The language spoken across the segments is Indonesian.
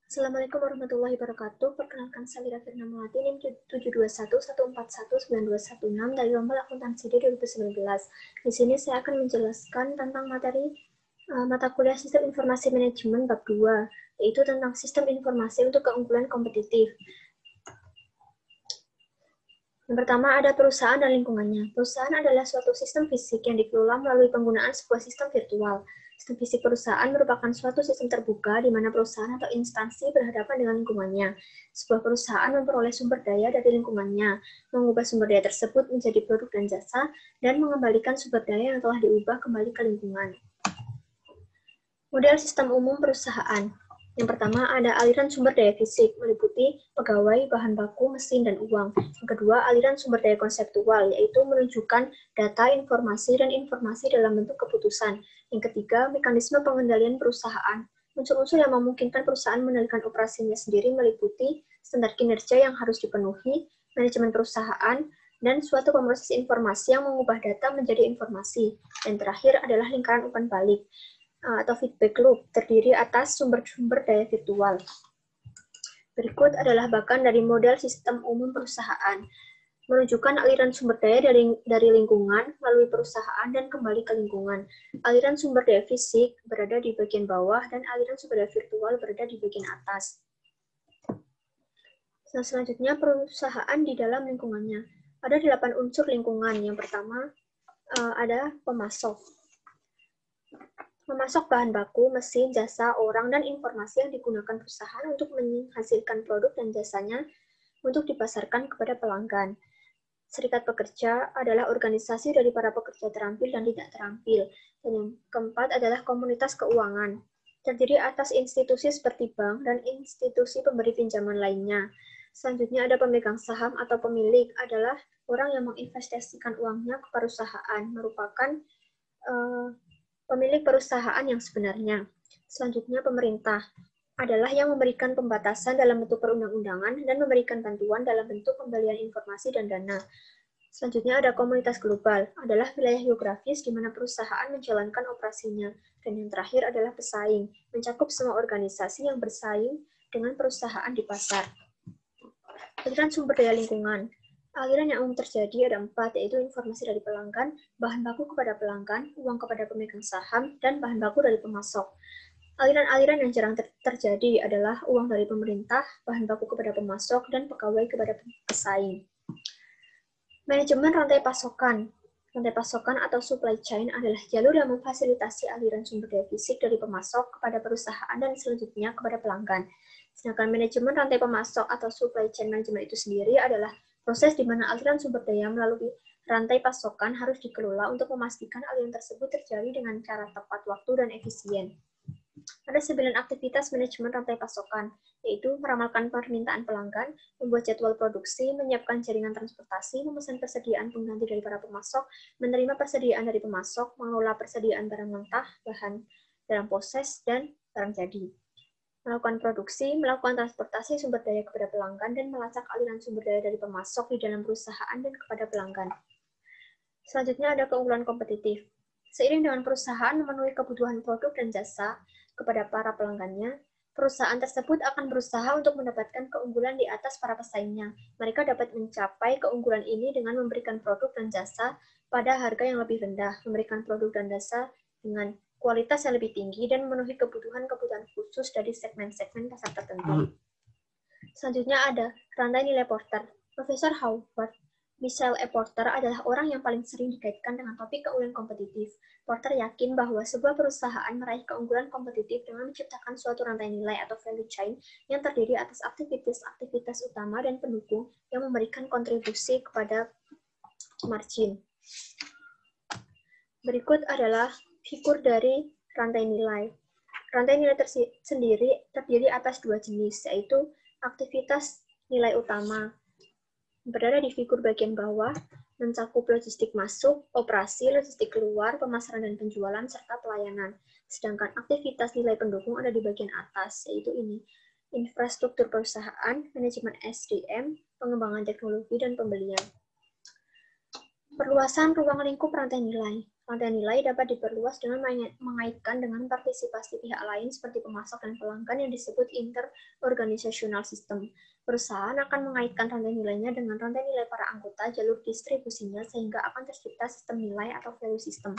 Assalamualaikum warahmatullahi wabarakatuh. Perkenalkan saya Lira Firna Melati, NIM 72114119216 dari Lomba Akuntansi 2019. Di sini saya akan menjelaskan tentang materi mata kuliah Sistem Informasi Manajemen bab 2, yaitu tentang sistem informasi untuk keunggulan kompetitif. Yang pertama ada perusahaan dan lingkungannya. Perusahaan adalah suatu sistem fisik yang dikelola melalui penggunaan sebuah sistem virtual. Sistem fisik perusahaan merupakan suatu sistem terbuka di mana perusahaan atau instansi berhadapan dengan lingkungannya. Sebuah perusahaan memperoleh sumber daya dari lingkungannya, mengubah sumber daya tersebut menjadi produk dan jasa, dan mengembalikan sumber daya yang telah diubah kembali ke lingkungan. Model sistem umum perusahaan. Yang pertama ada aliran sumber daya fisik, meliputi pegawai, bahan baku, mesin, dan uang. Yang kedua, aliran sumber daya konseptual, yaitu menunjukkan data, informasi, dan informasi dalam bentuk keputusan. Yang ketiga, mekanisme pengendalian perusahaan. Unsur-unsur yang memungkinkan perusahaan mengendalikan operasinya sendiri meliputi standar kinerja yang harus dipenuhi, manajemen perusahaan, dan suatu pemroses informasi yang mengubah data menjadi informasi. Dan terakhir adalah lingkaran umpan balik atau feedback loop, terdiri atas sumber-sumber daya virtual. Berikut adalah bahkan dari model sistem umum perusahaan, menunjukkan aliran sumber daya dari lingkungan melalui perusahaan dan kembali ke lingkungan. Aliran sumber daya fisik berada di bagian bawah dan aliran sumber daya virtual berada di bagian atas. Nah, selanjutnya perusahaan di dalam lingkungannya. Ada 8 unsur lingkungan. Yang pertama ada pemasok. Memasok bahan baku, mesin, jasa, orang, dan informasi yang digunakan perusahaan untuk menghasilkan produk dan jasanya untuk dipasarkan kepada pelanggan. Serikat pekerja adalah organisasi dari para pekerja terampil dan tidak terampil. Dan yang keempat adalah komunitas keuangan. Terdiri atas institusi seperti bank dan institusi pemberi pinjaman lainnya. Selanjutnya ada pemegang saham atau pemilik adalah orang yang menginvestasikan uangnya ke perusahaan, merupakan pemilik perusahaan yang sebenarnya. Selanjutnya, pemerintah adalah yang memberikan pembatasan dalam bentuk perundang-undangan dan memberikan bantuan dalam bentuk pembelian informasi dan dana. Selanjutnya ada komunitas global, adalah wilayah geografis di mana perusahaan menjalankan operasinya. Dan yang terakhir adalah pesaing, mencakup semua organisasi yang bersaing dengan perusahaan di pasar. Aliran sumber daya lingkungan. Aliran yang umum terjadi ada 4, yaitu informasi dari pelanggan, bahan baku kepada pelanggan, uang kepada pemegang saham, dan bahan baku dari pemasok. Aliran-aliran yang jarang terjadi adalah uang dari pemerintah, bahan baku kepada pemasok, dan pegawai kepada pesaing. Manajemen rantai pasokan. Rantai pasokan atau supply chain adalah jalur yang memfasilitasi aliran sumber daya fisik dari pemasok kepada perusahaan dan selanjutnya kepada pelanggan. Sedangkan manajemen rantai pemasok atau supply chain management itu sendiri adalah proses di mana aliran sumber daya melalui rantai pasokan harus dikelola untuk memastikan aliran tersebut terjadi dengan cara tepat waktu dan efisien. Ada 9 aktivitas manajemen rantai pasokan, yaitu meramalkan permintaan pelanggan, membuat jadwal produksi, menyiapkan jaringan transportasi, memesan persediaan pengganti dari para pemasok, menerima persediaan dari pemasok, mengelola persediaan barang mentah, bahan dalam proses, dan barang jadi. Melakukan produksi, melakukan transportasi sumber daya kepada pelanggan, dan melacak aliran sumber daya dari pemasok di dalam perusahaan dan kepada pelanggan. Selanjutnya ada keunggulan kompetitif. Seiring dengan perusahaan memenuhi kebutuhan produk dan jasa kepada para pelanggannya, perusahaan tersebut akan berusaha untuk mendapatkan keunggulan di atas para pesaingnya. Mereka dapat mencapai keunggulan ini dengan memberikan produk dan jasa pada harga yang lebih rendah, memberikan produk dan jasa dengan kualitas yang lebih tinggi, dan memenuhi kebutuhan-kebutuhan khusus dari segmen-segmen pasar tertentu. Selanjutnya ada rantai nilai Porter. Profesor Howard Michael E. Porter adalah orang yang paling sering dikaitkan dengan topik keunggulan kompetitif. Porter yakin bahwa sebuah perusahaan meraih keunggulan kompetitif dengan menciptakan suatu rantai nilai atau value chain yang terdiri atas aktivitas-aktivitas utama dan pendukung yang memberikan kontribusi kepada margin. Berikut adalah figur dari rantai nilai. Rantai nilai sendiri terdiri atas 2 jenis, yaitu aktivitas nilai utama berada di figur bagian bawah, mencakup logistik masuk, operasi, logistik keluar, pemasaran dan penjualan, serta pelayanan. Sedangkan aktivitas nilai pendukung ada di bagian atas, yaitu ini, infrastruktur perusahaan, manajemen SDM, pengembangan teknologi, dan pembelian. Perluasan ruang lingkup rantai nilai. Rantai nilai dapat diperluas dengan mengaitkan dengan partisipasi pihak lain seperti pemasok dan pelanggan yang disebut inter-organizational system. Perusahaan akan mengaitkan rantai nilainya dengan rantai nilai para anggota jalur distribusinya sehingga akan tercipta sistem nilai atau value system.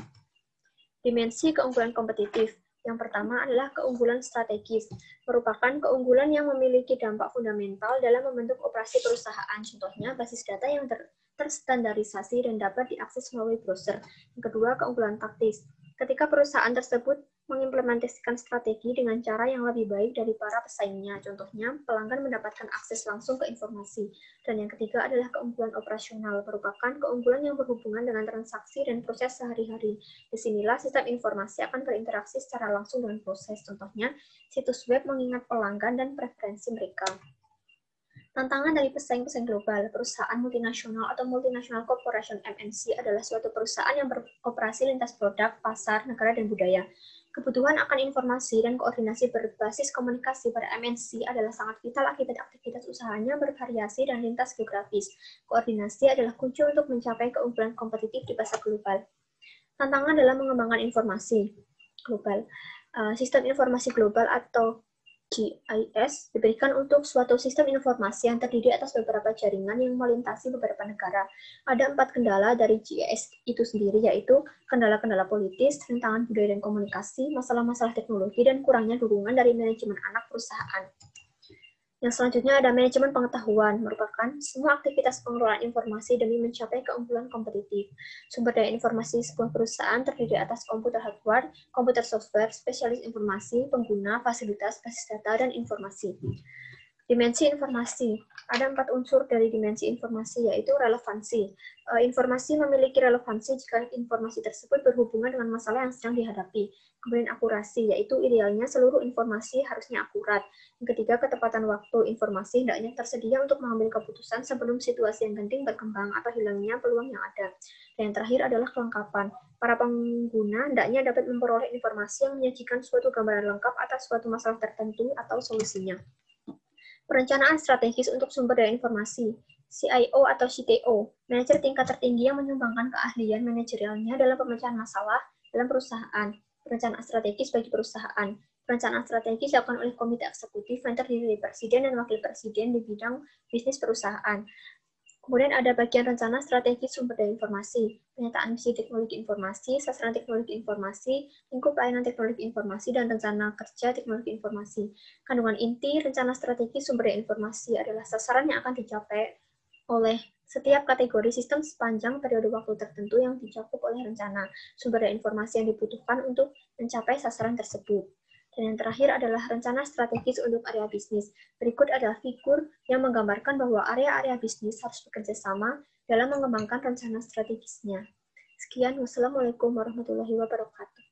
Dimensi keunggulan kompetitif. Yang pertama adalah keunggulan strategis, merupakan keunggulan yang memiliki dampak fundamental dalam membentuk operasi perusahaan. Contohnya, basis data yang terstandarisasi dan dapat diakses melalui browser. Yang kedua, keunggulan taktis. Ketika perusahaan tersebut mengimplementasikan strategi dengan cara yang lebih baik dari para pesaingnya. Contohnya, pelanggan mendapatkan akses langsung ke informasi. Dan yang ketiga adalah keunggulan operasional, merupakan keunggulan yang berhubungan dengan transaksi dan proses sehari-hari. Disinilah sistem informasi akan berinteraksi secara langsung dengan proses. Contohnya, situs web mengingat pelanggan dan preferensi mereka. Tantangan dari pesaing-pesaing global, perusahaan multinasional atau multinational corporation MNC adalah suatu perusahaan yang beroperasi lintas produk, pasar, negara, dan budaya. Kebutuhan akan informasi dan koordinasi berbasis komunikasi pada MNC adalah sangat vital akibat aktivitas usahanya bervariasi dan lintas geografis. Koordinasi adalah kunci untuk mencapai keunggulan kompetitif di pasar global. Tantangan dalam mengembangkan informasi global. Sistem informasi global atau GIS diberikan untuk suatu sistem informasi yang terdiri atas beberapa jaringan yang melintasi beberapa negara. Ada 4 kendala dari GIS itu sendiri, yaitu kendala-kendala politis, rintangan budaya dan komunikasi, masalah-masalah teknologi, dan kurangnya dukungan dari manajemen anak perusahaan. Yang selanjutnya ada manajemen pengetahuan, merupakan semua aktivitas pengelolaan informasi demi mencapai keunggulan kompetitif. Sumber daya informasi sebuah perusahaan terdiri atas komputer hardware, komputer software, spesialis informasi, pengguna, fasilitas, basis data, dan informasi. Dimensi informasi. Ada 4 unsur dari dimensi informasi, yaitu relevansi. Informasi memiliki relevansi jika informasi tersebut berhubungan dengan masalah yang sedang dihadapi. Kemudian akurasi, yaitu idealnya seluruh informasi harusnya akurat. Yang ketiga, ketepatan waktu. Informasi hendaknya tersedia untuk mengambil keputusan sebelum situasi yang genting berkembang atau hilangnya peluang yang ada. Dan yang terakhir adalah kelengkapan. Para pengguna hendaknya dapat memperoleh informasi yang menyajikan suatu gambaran lengkap atas suatu masalah tertentu atau solusinya. Perencanaan strategis untuk sumber daya informasi, CIO atau CTO, manajer tingkat tertinggi yang menyumbangkan keahlian manajerialnya dalam pemecahan masalah dalam perusahaan. Perencanaan strategis bagi perusahaan. Perencanaan strategis dilakukan oleh komite eksekutif yang terdiri dari presiden dan wakil presiden di bidang bisnis perusahaan. Kemudian ada bagian rencana strategi sumber daya informasi, penyataan misi teknologi informasi, sasaran teknologi informasi, lingkup pelayanan teknologi informasi, dan rencana kerja teknologi informasi. Kandungan inti rencana strategi sumber daya informasi adalah sasaran yang akan dicapai oleh setiap kategori sistem sepanjang periode waktu tertentu yang dicakup oleh rencana sumber daya informasi yang dibutuhkan untuk mencapai sasaran tersebut. Dan yang terakhir adalah rencana strategis untuk area bisnis. Berikut adalah figur yang menggambarkan bahwa area-area bisnis harus bekerja sama dalam mengembangkan rencana strategisnya. Sekian, wassalamualaikum warahmatullahi wabarakatuh.